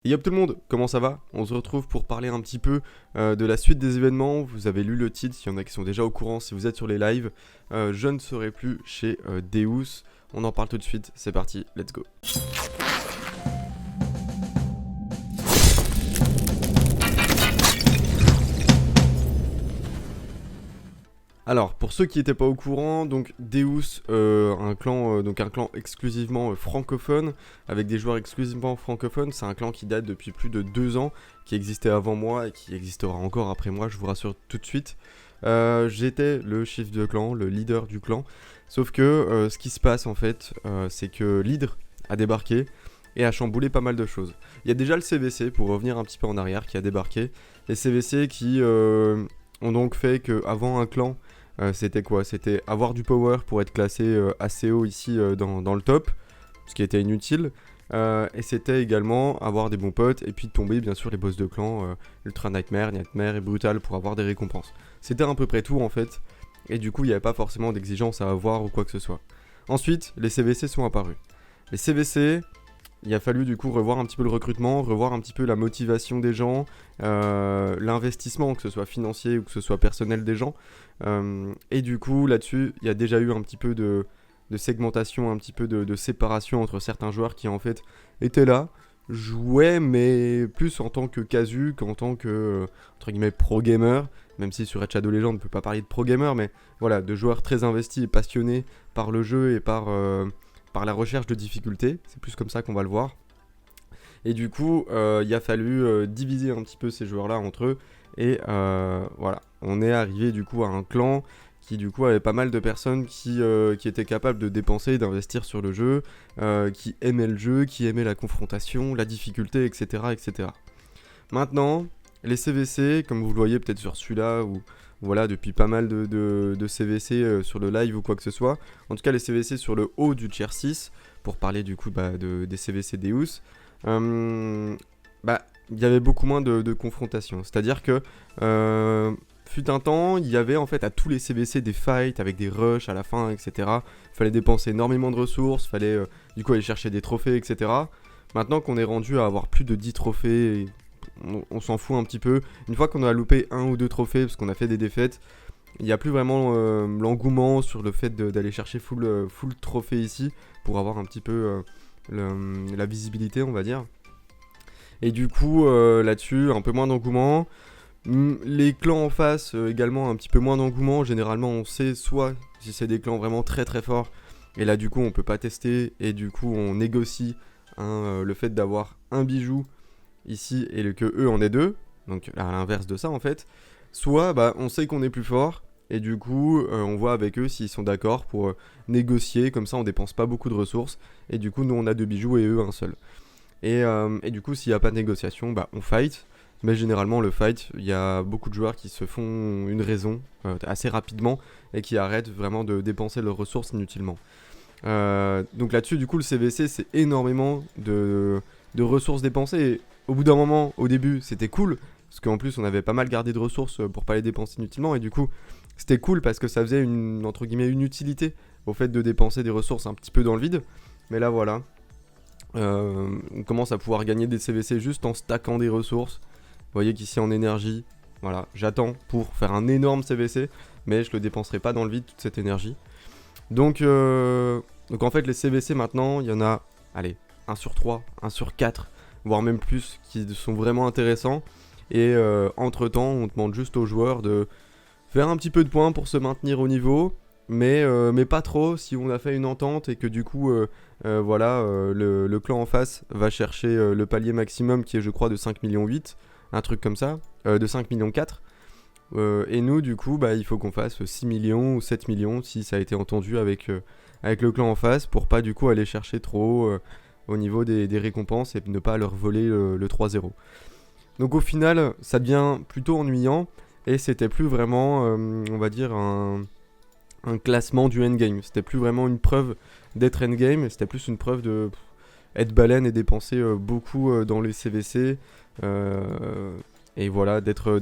Yop tout le monde, comment ça va? On se retrouve pour parler un petit peu de la suite des événements. Vous avez lu le titre, il y en a qui sont déjà au courant si vous êtes sur les lives. Je ne serai plus chez Deus. On en parle tout de suite, c'est parti, let's go. Alors, pour ceux qui n'étaient pas au courant, donc Deus, un clan exclusivement francophone, avec des joueurs exclusivement francophones, c'est un clan qui date depuis plus de 2 ans, qui existait avant moi et qui existera encore après moi, je vous rassure tout de suite. J'étais le chef de clan, le leader du clan, sauf que ce qui se passe en fait, c'est que l'Hydre a débarqué et a chamboulé pas mal de choses. Il y a déjà le CVC, pour revenir un petit peu en arrière, qui a débarqué. Les CVC qui ont donc fait qu'avant un clan, c'était quoi? C'était avoir du power pour être classé assez haut ici dans le top, ce qui était inutile. Et c'était également avoir des bons potes et puis tomber bien sûr les boss de clan, Ultra Nightmare, Nightmare et Brutal pour avoir des récompenses. C'était à peu près tout en fait. Et du coup il n'y avait pas forcément d'exigence à avoir ou quoi que ce soit. Ensuite les CVC sont apparus. Les CVC, il a fallu du coup revoir un petit peu le recrutement, revoir un petit peu la motivation des gens, l'investissement, que ce soit financier ou que ce soit personnel des gens. Et du coup, là-dessus, il y a déjà eu un petit peu de segmentation, un petit peu de séparation entre certains joueurs qui en fait étaient là, jouaient, mais plus en tant que casu qu'en tant que, entre guillemets, pro-gamer. Même si sur Red Shadow Legends, on ne peut pas parler de pro-gamer, mais voilà, de joueurs très investis et passionnés par le jeu et par la recherche de difficultés, c'est plus comme ça qu'on va le voir. Et du coup, il a fallu diviser un petit peu ces joueurs-là entre eux. Et voilà, on est arrivé du coup à un clan qui du coup avait pas mal de personnes qui étaient capables de dépenser, d'investir sur le jeu, qui aimaient le jeu, qui aimaient la confrontation, la difficulté, etc. etc. Maintenant, les CVC, comme vous le voyez peut-être sur celui-là, ou voilà, depuis pas mal de CVC sur le live ou quoi que ce soit, en tout cas les CVC sur le haut du tier 6, pour parler du coup des CVC Deus, euh, il y avait beaucoup moins de confrontation. C'est-à-dire que fut un temps, il y avait en fait à tous les CVC des fights avec des rushs à la fin, etc. Il fallait dépenser énormément de ressources, fallait du coup aller chercher des trophées, etc. Maintenant qu'on est rendu à avoir plus de 10 trophées, on s'en fout un petit peu. Une fois qu'on a loupé un ou deux trophées parce qu'on a fait des défaites, il n'y a plus vraiment l'engouement sur le fait d'aller chercher full trophée ici pour avoir un petit peu la visibilité, on va dire. Et du coup, là-dessus, un peu moins d'engouement. Les clans en face, également un petit peu moins d'engouement. Généralement, on sait soit si c'est des clans vraiment très très forts, et là, du coup, on peut pas tester, et du coup, on négocie le fait d'avoir un bijou ici et que eux en aient deux. Donc, à l'inverse de ça, en fait. Soit, on sait qu'on est plus fort, et du coup, on voit avec eux s'ils sont d'accord pour négocier. Comme ça, on dépense pas beaucoup de ressources, et du coup, nous, on a deux bijoux et eux un seul. Et du coup, s'il n'y a pas de négociation, on fight. Mais généralement, le fight, il y a beaucoup de joueurs qui se font une raison assez rapidement et qui arrêtent vraiment de dépenser leurs ressources inutilement. Donc là-dessus, du coup, le CVC, c'est énormément de ressources dépensées. Et au bout d'un moment, au début, c'était cool, parce qu'en plus, on avait pas mal gardé de ressources pour pas les dépenser inutilement. Et du coup, c'était cool parce que ça faisait entre guillemets, une utilité au fait de dépenser des ressources un petit peu dans le vide. Mais là, voilà. On commence à pouvoir gagner des CVC juste en stackant des ressources. Vous voyez qu'ici en énergie, voilà, j'attends pour faire un énorme CVC, mais je le dépenserai pas dans le vide toute cette énergie. Donc en fait les CVC maintenant, il y en a, allez, 1 sur 3, 1 sur 4, voire même plus, qui sont vraiment intéressants. Et entre temps, on demande juste aux joueurs de faire un petit peu de points pour se maintenir au niveau, mais pas trop si on a fait une entente et que du coup, le clan en face va chercher le palier maximum qui est je crois de 5 millions 8, un truc comme ça, de 5 millions 4. Et nous du coup, il faut qu'on fasse 6 millions ou 7 millions si ça a été entendu avec le clan en face pour pas du coup aller chercher trop au niveau des récompenses et ne pas leur voler le 3-0. Donc au final, ça devient plutôt ennuyant et c'était plus vraiment, on va dire, un classement du endgame. C'était plus vraiment une preuve d'être endgame, c'était plus une preuve de être baleine et dépenser beaucoup dans les CVC. Et voilà, d'être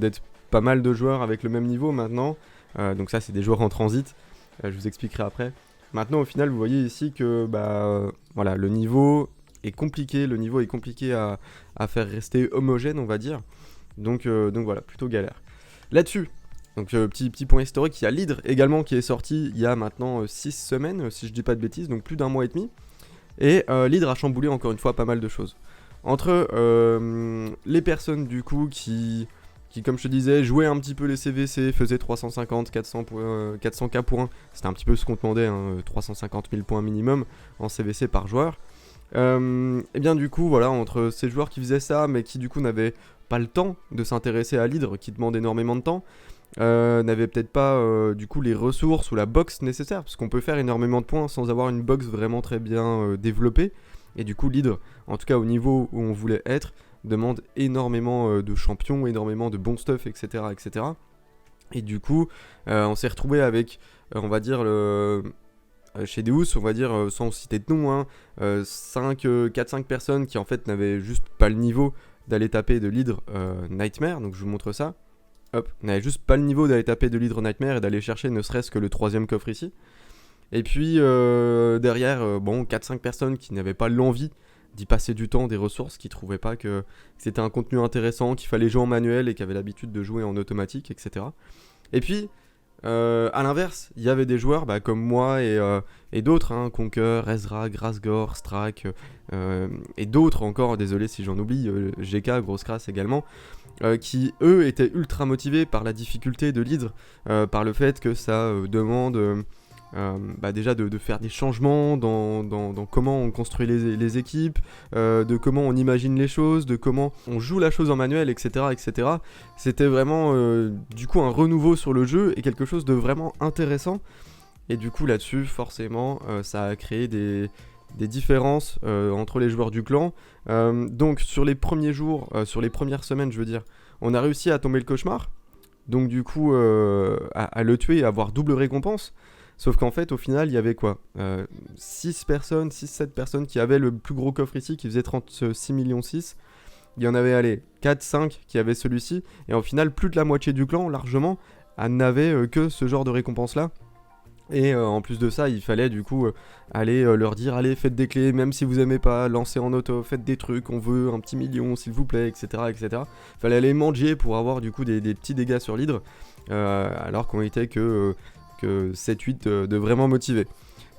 pas mal de joueurs avec le même niveau maintenant. Donc ça, c'est des joueurs en transit. Je vous expliquerai après. Maintenant, au final, vous voyez ici que voilà, le niveau est compliqué, le niveau est compliqué à faire rester homogène, on va dire. Donc voilà, plutôt galère. Là-dessus, donc petit point historique, il y a l'Hydre également qui est sorti il y a maintenant 6 semaines, si je dis pas de bêtises, donc plus d'un mois et demi. Et l'Hydre a chamboulé encore une fois pas mal de choses. Entre les personnes du coup qui, comme je te disais, jouaient un petit peu les CVC, faisaient 350, 400k points, c'était un petit peu ce qu'on demandait, hein, 350 000 points minimum en CVC par joueur. Et bien du coup, voilà, entre ces joueurs qui faisaient ça, mais qui du coup n'avaient pas le temps de s'intéresser à l'Hydre, qui demande énormément de temps, n'avaient peut-être pas du coup les ressources ou la box nécessaire, parce qu'on peut faire énormément de points sans avoir une box vraiment très bien développée. Et du coup, l'Hydre, en tout cas au niveau où on voulait être, demande énormément de champions, énormément de bons stuff, etc. etc. Et du coup, on s'est retrouvé avec, on va dire, chez Deus, on va dire, sans citer de nom, hein, 4-5 personnes qui en fait n'avaient juste pas le niveau d'aller taper de l'Hydre Nightmare, donc je vous montre ça. Hop, on n'avait juste pas le niveau d'aller taper de l'Hydre Nightmare et d'aller chercher ne serait-ce que le 3ème coffre ici. Et puis derrière, bon, 4-5 personnes qui n'avaient pas l'envie d'y passer du temps, des ressources, qui trouvaient pas que c'était un contenu intéressant, qu'il fallait jouer en manuel et qui avaient l'habitude de jouer en automatique, etc. Et puis, à l'inverse, il y avait des joueurs comme moi et d'autres, hein, Conquer, Ezra, Grasgore, Strack, et d'autres encore, désolé si j'en oublie, GK, Grosse Crasse également, qui eux étaient ultra motivés par la difficulté de l'Hydre, par le fait que ça demande déjà de faire des changements dans comment on construit les équipes, de comment on imagine les choses, de comment on joue la chose en manuel, etc. etc. C'était vraiment du coup un renouveau sur le jeu et quelque chose de vraiment intéressant. Et du coup là-dessus, forcément, ça a créé des différences entre les joueurs du clan. Donc sur les premiers jours, sur les premières semaines je veux dire, on a réussi à tomber le cauchemar. Donc du coup à le tuer et avoir double récompense. Sauf qu'en fait, au final, il y avait quoi 6-7 personnes qui avaient le plus gros coffre ici, qui faisait 36 millions 6. Il y en avait, allez, 4-5 qui avaient celui-ci. Et au final, plus de la moitié du clan, largement, n'avait que ce genre de récompense-là. Et en plus de ça, il fallait du coup aller leur dire, allez, faites des clés, même si vous aimez pas, lancez en auto, faites des trucs, on veut un petit million, s'il vous plaît, etc. etc. Il fallait aller manger pour avoir du coup des petits dégâts sur l'hydre, alors qu'on était que 7-8 de vraiment motivés.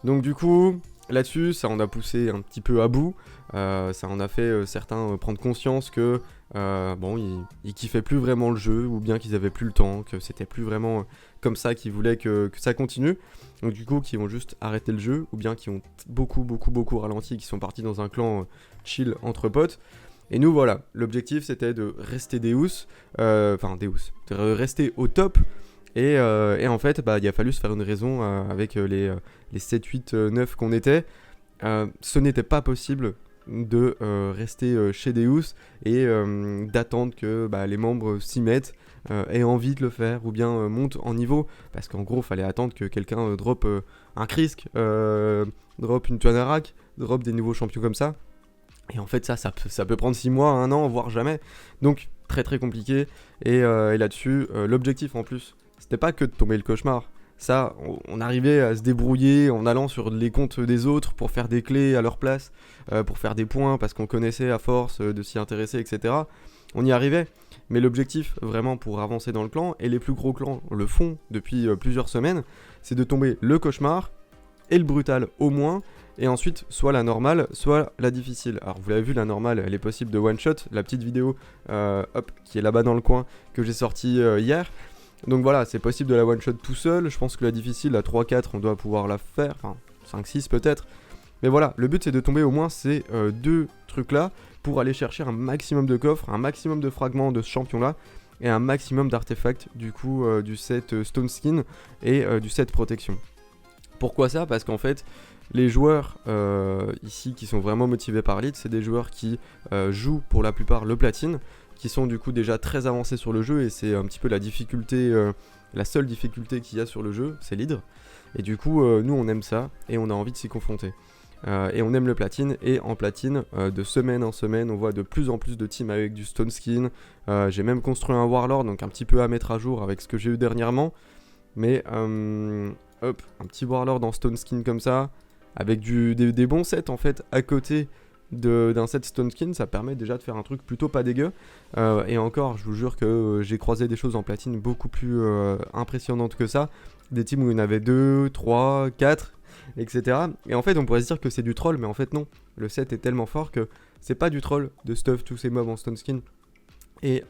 Donc du coup, là-dessus, ça en a poussé un petit peu à bout. Ça en a fait certains prendre conscience que ils kiffaient plus vraiment le jeu, ou bien qu'ils avaient plus le temps, que c'était plus vraiment comme ça qu'ils voulaient que ça continue. Donc du coup, qui vont juste arrêter le jeu, ou bien qui ont beaucoup ralenti, qui sont partis dans un clan chill entre potes. Et nous voilà, l'objectif c'était de rester de rester au top. Et en fait, il a fallu se faire une raison avec les 7, 8, 9 qu'on était. Ce n'était pas possible de rester chez Deus et d'attendre que les membres s'y mettent, aient envie de le faire ou bien montent en niveau. Parce qu'en gros, il fallait attendre que quelqu'un drop un Krisk, drop une Tuanarak, drop des nouveaux champions comme ça. Et en fait, ça peut prendre 6 mois, 1 an, voire jamais. Donc, très compliqué. Et là-dessus, l'objectif en plus, c'était pas que de tomber le cauchemar. Ça, on arrivait à se débrouiller en allant sur les comptes des autres pour faire des clés à leur place, pour faire des points parce qu'on connaissait à force de s'y intéresser, etc. On y arrivait. Mais l'objectif, vraiment, pour avancer dans le clan, et les plus gros clans le font depuis plusieurs semaines, c'est de tomber le cauchemar et le brutal au moins, et ensuite soit la normale, soit la difficile. Alors vous l'avez vu, la normale, elle est possible de one shot, la petite vidéo qui est là-bas dans le coin que j'ai sortie hier. Donc voilà, c'est possible de la one shot tout seul. Je pense que la difficile, la 3-4, on doit pouvoir la faire, enfin 5-6 peut-être. Mais voilà, le but c'est de tomber au moins ces deux trucs là pour aller chercher un maximum de coffres, un maximum de fragments de ce champion là, et un maximum d'artefacts du coup du set Stone Skin et du set protection. Pourquoi ça ? Parce qu'en fait, les joueurs ici qui sont vraiment motivés par l'hit, c'est des joueurs qui jouent pour la plupart le platine, qui sont du coup déjà très avancés sur le jeu, et c'est un petit peu la difficulté, la seule difficulté qu'il y a sur le jeu, c'est l'hydre. Et du coup, nous on aime ça, et on a envie de s'y confronter. Et on aime le platine, et en platine, de semaine en semaine, on voit de plus en plus de teams avec du stone skin. J'ai même construit un warlord, donc un petit peu à mettre à jour avec ce que j'ai eu dernièrement. Mais un petit warlord en stone skin comme ça, avec des bons sets en fait à côté d'un set Stone Skin, ça permet déjà de faire un truc plutôt pas dégueu. Et encore, je vous jure que j'ai croisé des choses en platine beaucoup plus impressionnantes que ça. Des teams où il y en avait 2, 3, 4, etc. Et en fait, on pourrait se dire que c'est du troll, mais en fait, non. Le set est tellement fort que c'est pas du troll de stuff tous ces mobs en Stone Skin. Et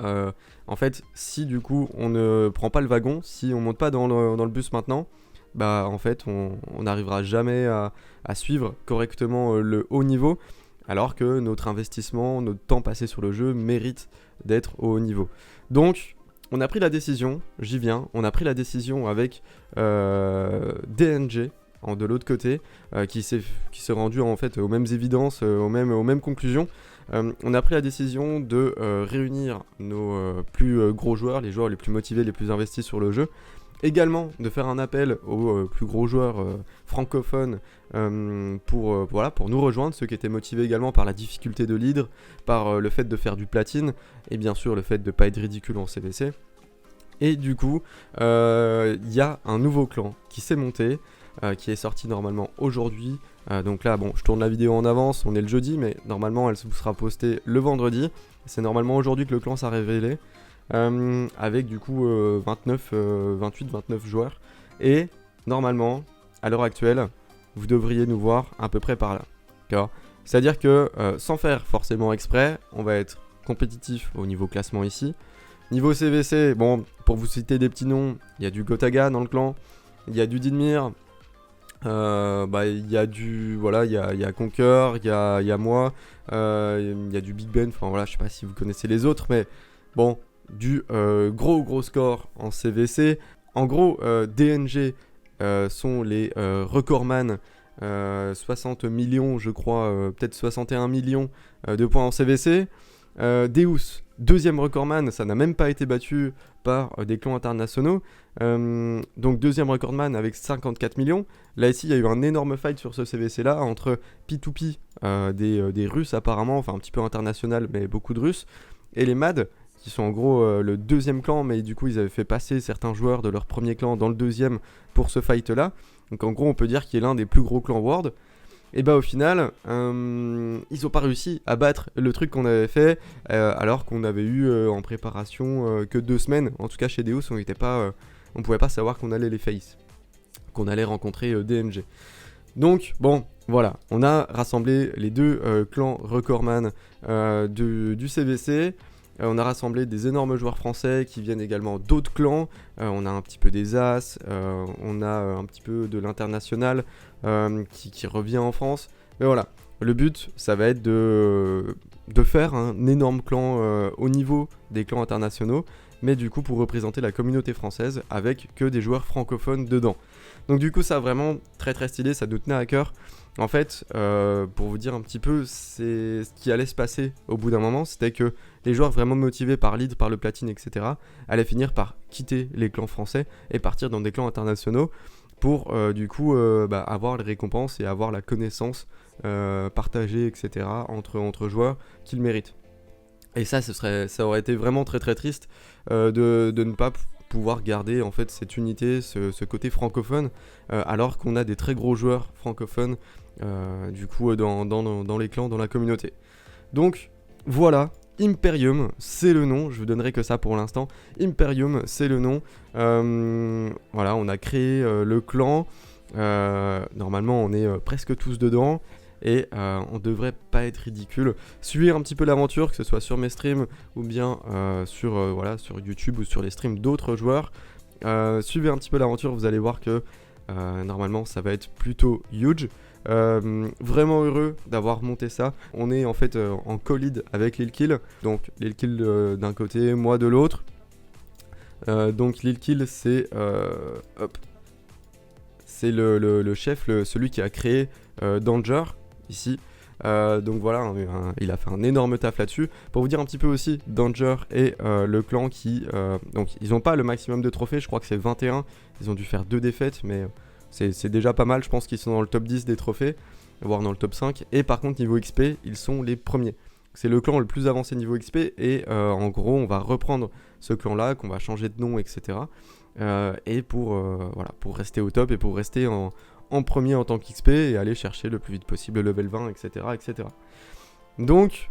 en fait, si du coup on ne prend pas le wagon, si on monte pas dans le bus maintenant, bah en fait on n'arrivera jamais à suivre correctement le haut niveau, alors que notre investissement, notre temps passé sur le jeu mérite d'être au haut niveau. Donc on a pris la décision, j'y viens, on a pris la décision avec DNG de l'autre côté, qui s'est rendu en fait aux mêmes évidences, aux mêmes conclusions. On a pris la décision de réunir nos plus gros joueurs, les joueurs les plus motivés, les plus investis sur le jeu. Également de faire un appel aux plus gros joueurs francophones pour nous rejoindre, ceux qui étaient motivés également par la difficulté de l'hydre, par le fait de faire du platine, et bien sûr le fait de ne pas être ridicule en CVC. Et du coup, il y a un nouveau clan qui s'est monté, qui est sorti normalement aujourd'hui. Donc là, bon, je tourne la vidéo en avance, on est le jeudi, mais normalement elle vous sera postée le vendredi. C'est normalement aujourd'hui que le clan s'est révélé, avec du coup 28-29 joueurs. Et normalement, à l'heure actuelle, vous devriez nous voir à peu près par là. D'accord ? C'est-à-dire que sans faire forcément exprès, on va être compétitif au niveau classement ici. Niveau CVC, bon, pour vous citer des petits noms, il y a du Gotaga dans le clan, il y a du Didmir, il y a du il y a Conquer, il y a moi, il y a du Big Ben, enfin voilà, je sais pas si vous connaissez les autres, mais bon, du gros score en CVC. En gros, DNG sont les recordman, 60 millions je crois, peut-être 61 millions de points en CVC. Deus, deuxième recordman, ça n'a même pas été battu par des clans internationaux. Donc deuxième recordman avec 54 millions. Là ici il y a eu un énorme fight sur ce CVC là entre P2P, des Russes apparemment, enfin un petit peu international mais beaucoup de Russes, et les MAD qui sont en gros le deuxième clan, mais du coup ils avaient fait passer certains joueurs de leur premier clan dans le deuxième pour ce fight là. Donc en gros on peut dire qu'il est l'un des plus gros clans World. Et bah au final, ils ont pas réussi à battre le truc qu'on avait fait, alors qu'on avait eu en préparation que 2 semaines. En tout cas chez Deus, on pouvait pas savoir qu'on allait les face, qu'on allait rencontrer DMG. Donc bon, voilà, on a rassemblé les deux clans recordman du CVC. On a rassemblé des énormes joueurs français qui viennent également d'autres clans. On a un petit peu des As, on a un petit peu de l'international qui revient en France. Mais voilà, le but, ça va être de faire un énorme clan au niveau des clans internationaux, mais du coup pour représenter la communauté française avec que des joueurs francophones dedans. Donc du coup ça vraiment très stylé, ça nous tenait à cœur. En fait, pour vous dire un petit peu, c'est ce qui allait se passer au bout d'un moment, c'était que les joueurs vraiment motivés par l'hydre, par le platine, etc. allaient finir par quitter les clans français et partir dans des clans internationaux pour avoir les récompenses et avoir la connaissance partagée, etc. entre joueurs qu'ils méritent. Et ça aurait été vraiment très triste de ne pas pouvoir garder en fait cette unité, ce côté francophone, alors qu'on a des très gros joueurs francophones dans les clans, dans la communauté. Donc voilà, Imperium, c'est le nom, je vous donnerai que ça pour l'instant. Imperium, c'est le nom. Voilà, on a créé le clan. Normalement, on est presque tous dedans. Et on devrait pas être ridicule. Suivez un petit peu l'aventure, que ce soit sur mes streams ou bien sur YouTube ou sur les streams d'autres joueurs. Suivez un petit peu l'aventure, vous allez voir que normalement ça va être plutôt huge. Vraiment heureux d'avoir monté ça. On est en fait en co-lead avec Lil Kill. Donc Lil Kill d'un côté, moi de l'autre. Donc Lil Kill c'est le chef, celui qui a créé Danger ici. Donc voilà, il a fait un énorme taf là-dessus. Pour vous dire un petit peu aussi, Danger et le clan qui... donc ils n'ont pas le maximum de trophées, je crois que c'est 21. Ils ont dû faire 2 défaites, mais c'est déjà pas mal. Je pense qu'ils sont dans le top 10 des trophées, voire dans le top 5. Et par contre, niveau XP, ils sont les premiers. C'est le clan le plus avancé niveau XP. Et en gros, on va reprendre ce clan-là, qu'on va changer de nom, etc. Et pour rester au top et pour rester en premier en tant qu'XP et aller chercher le plus vite possible le level 20, etc. etc. Donc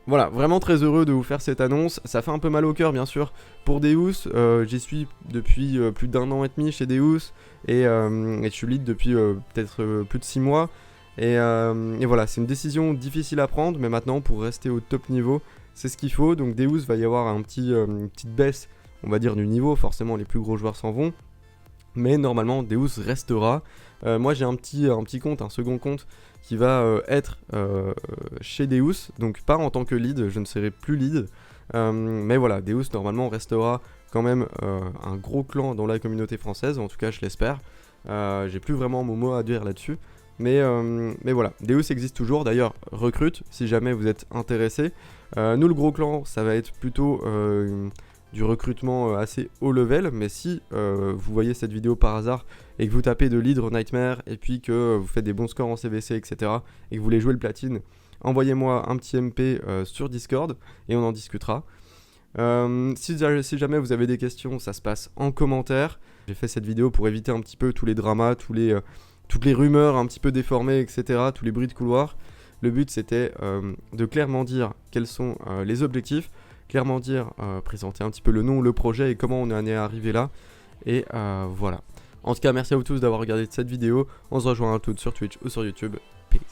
voilà, vraiment très heureux de vous faire cette annonce. Ça fait un peu mal au cœur, bien sûr, pour Deus. J'y suis depuis plus d'1 an et demi chez Deus, et je suis lead depuis peut-être plus de 6 mois. Et voilà, c'est une décision difficile à prendre, mais maintenant, pour rester au top niveau, c'est ce qu'il faut. Donc Deus va y avoir une petite baisse, on va dire, du niveau. Forcément, les plus gros joueurs s'en vont. Mais normalement, Deus restera. Moi, j'ai un petit compte, un second compte, qui va être chez Deus. Donc pas en tant que lead, je ne serai plus lead. Mais voilà, Deus, normalement, restera quand même un gros clan dans la communauté française. En tout cas, je l'espère. J'ai plus vraiment mon mot à dire là-dessus. Mais voilà, Deus existe toujours. D'ailleurs, recrute si jamais vous êtes intéressé. Nous, le gros clan, ça va être plutôt du recrutement assez haut level. Mais si vous voyez cette vidéo par hasard et que vous tapez de Leader Nightmare et puis que vous faites des bons scores en CVC, etc., et que vous voulez jouer le platine, envoyez-moi un petit MP sur Discord et on en discutera. Si jamais vous avez des questions, ça se passe en commentaire. J'ai fait cette vidéo pour éviter un petit peu tous les dramas, toutes les rumeurs un petit peu déformées, etc., tous les bruits de couloir. Le but, c'était de clairement dire quels sont les objectifs, clairement dire, présenter un petit peu le nom, le projet et comment on en est arrivé là. Et voilà. En tout cas, merci à vous tous d'avoir regardé cette vidéo. On se rejoint à toutes sur Twitch ou sur YouTube.